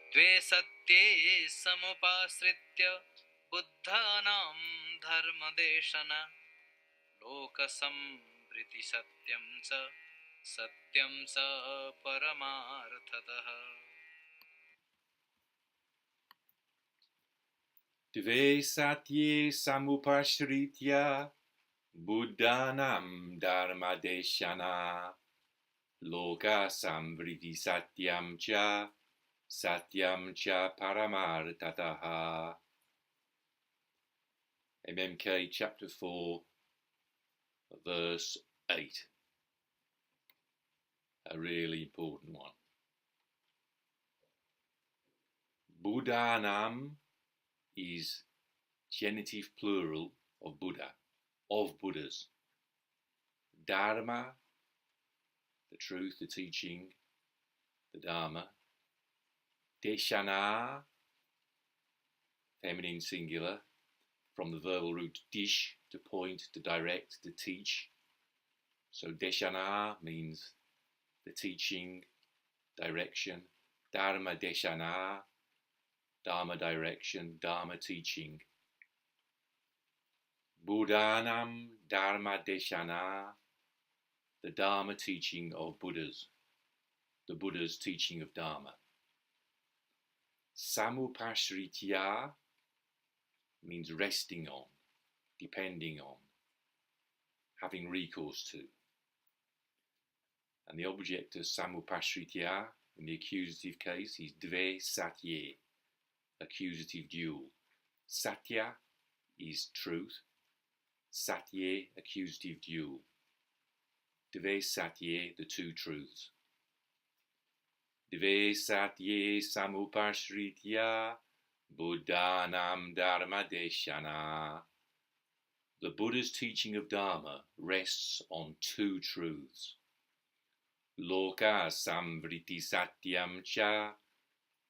द्वे satye samupāśritya buddhānāṃ dharma-deśanā loka-saṃvṛti-satyaṃ ca satyam ca paramārthataḥ. Dve satye samupāśritya buddhānāṃ dharma-deśanā loka-saṃvṛti-satyaṃ ca satyam ca paramārthataḥ. MMK chapter 4 verse 8. A really important one. Buddhānāṃ is genitive plural of Buddha, of Buddhas. Dharma, the truth, the teaching, the dharma. Deśanā, feminine singular, from the verbal root dish, to point, to direct, to teach. So deśanā means the teaching, direction. Dharma-deśanā, dharma direction, dharma teaching. Buddhānāṃ dharma-deśanā, the dharma teaching of Buddhas, the Buddha's teaching of dharma. Samupāśritya means resting on, depending on, having recourse to. And the object of samupāśritya in the accusative case is dve satye, accusative dual. Satya is truth, satye, accusative dual. Dve satye, the two truths. Dve satye samupāśritya buddhānāṃ dharma-deśanā. The Buddha's teaching of Dharma rests on two truths. Loka-saṃvṛti-satyaṃ ca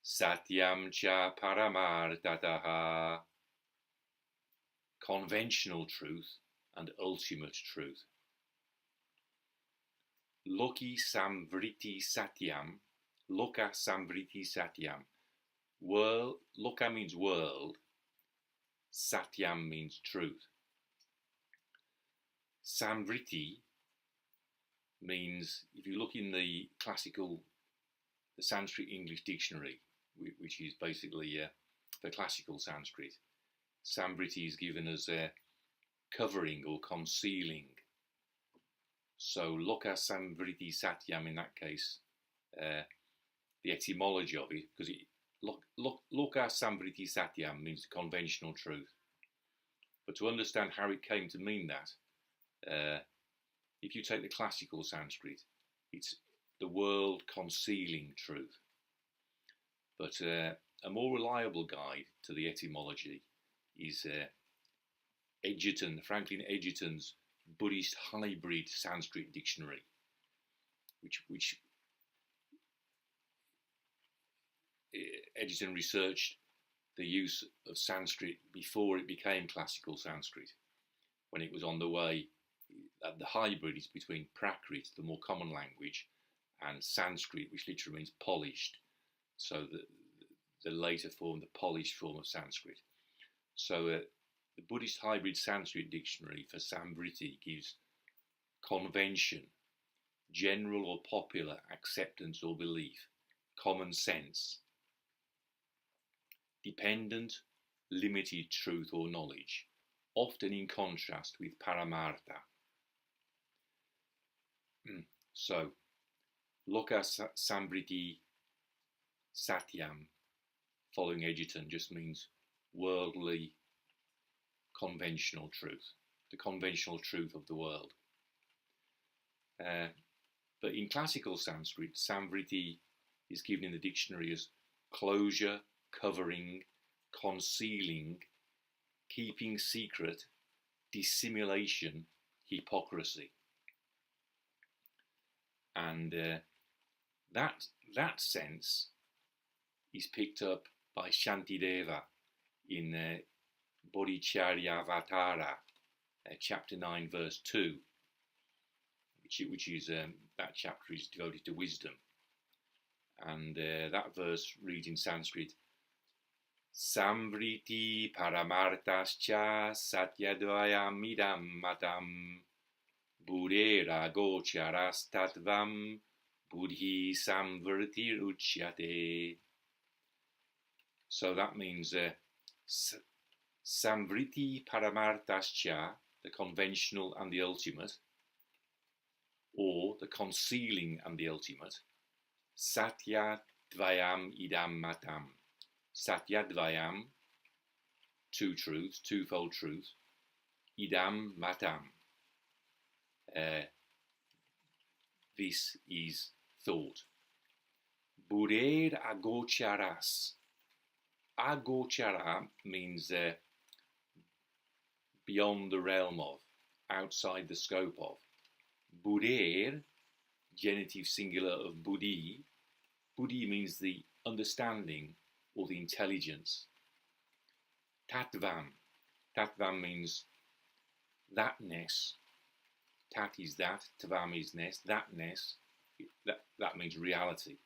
satyam ca paramārthataḥ. Conventional truth and ultimate truth. Loka-saṃvṛti-satyaṃ. Loka-saṃvṛti-satyaṃ. World, loka means world, satyam means truth. Saṃvṛti means, if you look in the classical, the Sanskrit English dictionary, which is basically the classical Sanskrit, saṃvṛti is given as covering or concealing. So loka-saṃvṛti-satyaṃ in that case, the etymology of it, because loka-saṃvṛti-satyaṃ means conventional truth. But to understand how it came to mean that, if you take the classical Sanskrit, it's the world concealing truth. But a more reliable guide to the etymology is Franklin Edgerton's Buddhist hybrid Sanskrit dictionary, which Edgerton researched the use of Sanskrit before it became classical Sanskrit, when it was on the way. The hybrid is between Prakrit, the more common language, and Sanskrit, which literally means polished. So the later form, the polished form of Sanskrit. So the Buddhist hybrid Sanskrit dictionary for saṃvṛti gives convention, general or popular acceptance or belief, common sense, dependent, limited truth or knowledge, often in contrast with paramārthaḥ. So, loka-saṃvṛti-satyaṃ, following Edgerton, just means worldly, conventional truth, the conventional truth of the world. But in classical Sanskrit, saṃvṛti is given in the dictionary as closure, covering, concealing, keeping secret, dissimulation, hypocrisy. And that sense is picked up by Shantideva in Bodhicāryavatara, chapter 9, verse 2, which is that chapter is devoted to wisdom. And that verse reads in Sanskrit, saṃvṛtiḥ paramārthaś satya-dvayam idaṃ matam buddher agocaras tattvaṃ buddhiḥ saṃvṛtir ucyate. So that means saṃvṛtiḥ paramārthaś, the conventional and the ultimate, or the concealing and the ultimate, satya-dvayam idaṃ matam. Satya-dvayam, two truths, twofold truth. Idaṃ matam, this is thought. Buddher agocaras. Agocara means beyond the realm of, outside the scope of. Buddher, genitive singular of buddhi. Buddhi means the understanding or the intelligence. Tattvaṃ. Tattvaṃ means thatness. Tat is that, tvam is ness, thatness. That means reality.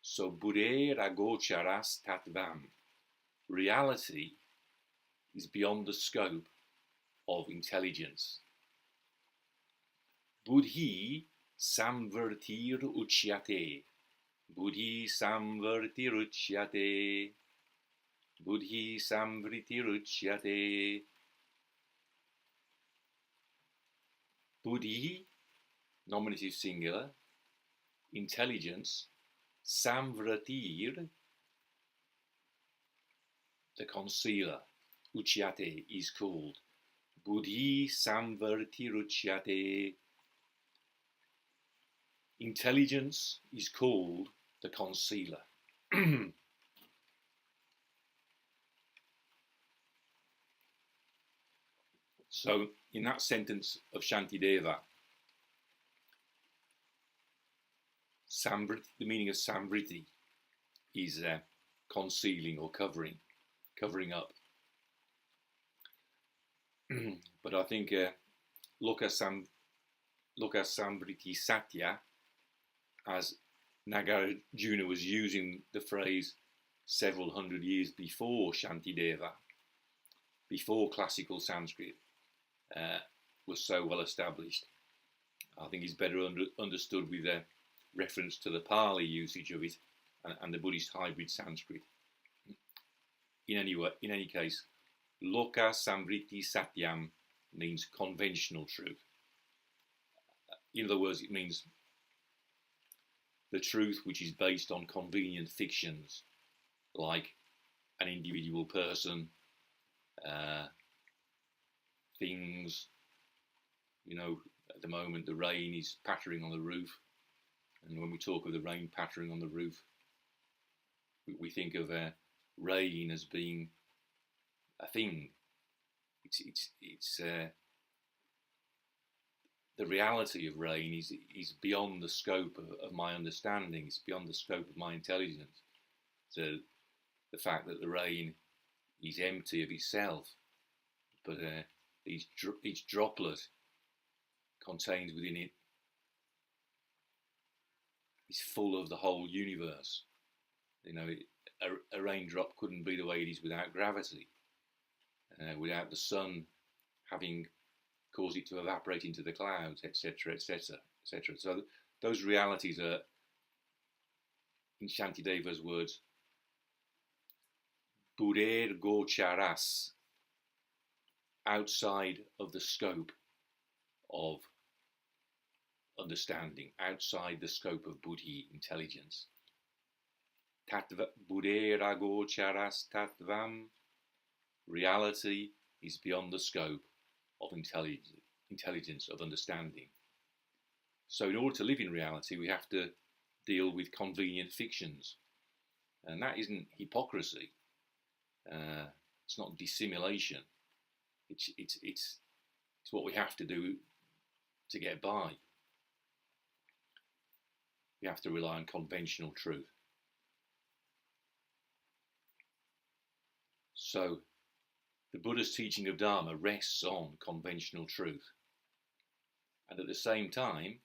So buddher agocaras tattvaṃ. Reality is beyond the scope of intelligence. Buddhiḥ saṃvṛtir ucyate. Buddhiḥ saṃvṛtir ucyate. Buddhiḥ saṃvṛtir ucyate. Buddhi, nominative singular, intelligence. Saṃvṛtir, the concealer, ucyate, is called. Buddhiḥ saṃvṛtir ucyate. Intelligence is called the concealer. So, in that sentence of Shantideva, the meaning of saṃvṛti is concealing or covering up. But I think loka-saṃvṛti-satyaṃ, as Nagarjuna was using the phrase several hundred years before Shantideva, before classical Sanskrit was so well established, I think it's better understood with a reference to the Pali usage of it and the Buddhist hybrid Sanskrit. In any case, loka-saṃvṛti-satyaṃ means conventional truth. In other words, it means the truth which is based on convenient fictions, like an individual person, things. You know, at the moment the rain is pattering on the roof, and when we talk of the rain pattering on the roof, we think of rain as being a thing. It's the reality of rain is beyond the scope of my understanding. It's beyond the scope of my intelligence. So the fact that the rain is empty of itself, but each droplet contains within it is full of the whole universe. You know, a raindrop couldn't be the way it is without gravity, without the sun having caused it to evaporate into the clouds, etc., etc., etc. So those realities are, in Shantideva's words, buddher agocaras, outside of the scope of understanding, outside the scope of buddhi, intelligence. Buddher agocaras tattvaṃ, reality is beyond the scope of intelligence, of understanding. So in order to live in reality, we have to deal with convenient fictions. And that isn't hypocrisy. It's not dissimulation. It's what we have to do to get by. We have to rely on conventional truth. So the Buddha's teaching of Dharma rests on conventional truth. And at the same time,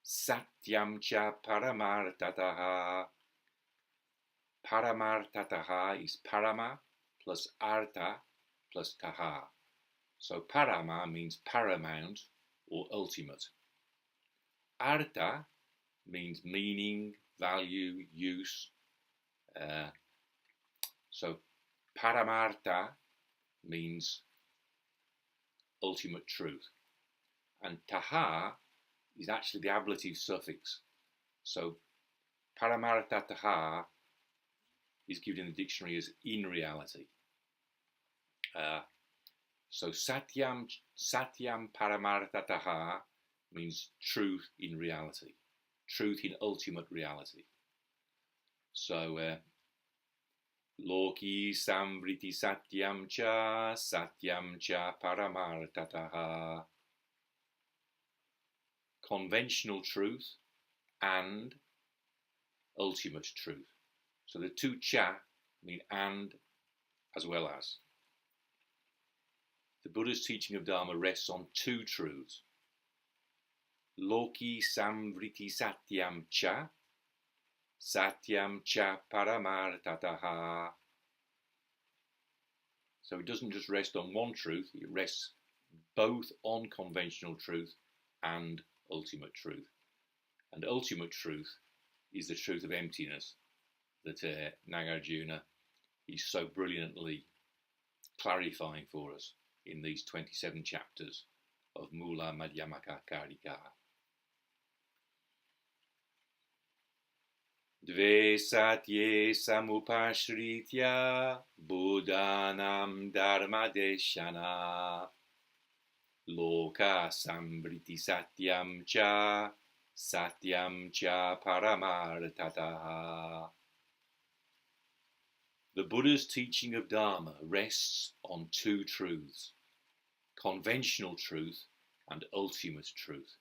satyam cha paramārthataḥ, paramārthataḥ is parama plus artha plus taḥ. So parama means paramount or ultimate. Artha means meaning, value, use. So paramārthaḥ means ultimate truth. And taḥ is actually the ablative suffix. So paramārthataḥ is given in the dictionary as in reality. So satyam paramārthataḥ means truth in reality, truth in ultimate reality. So loka-saṃvṛti-satyaṃ ca satyam ca paramārthataḥ. Conventional truth and ultimate truth. So the two cha mean and as well as. The Buddha's teaching of Dharma rests on two truths. Loka-saṃvṛti-satyaṃ ca satyam ca paramārthataḥ. So it doesn't just rest on one truth, it rests both on conventional truth and ultimate truth. And ultimate truth is the truth of emptiness that Nagarjuna is so brilliantly clarifying for us in these 27 chapters of Mula Madhyamaka Karika. Dve satye samupāśritya buddhānāṃ dharma-deśanā loka-saṃvṛti-satyaṃ ca satyam ca paramārthataḥ. The Buddha's teaching of Dharma rests on two truths, conventional truth and ultimate truth.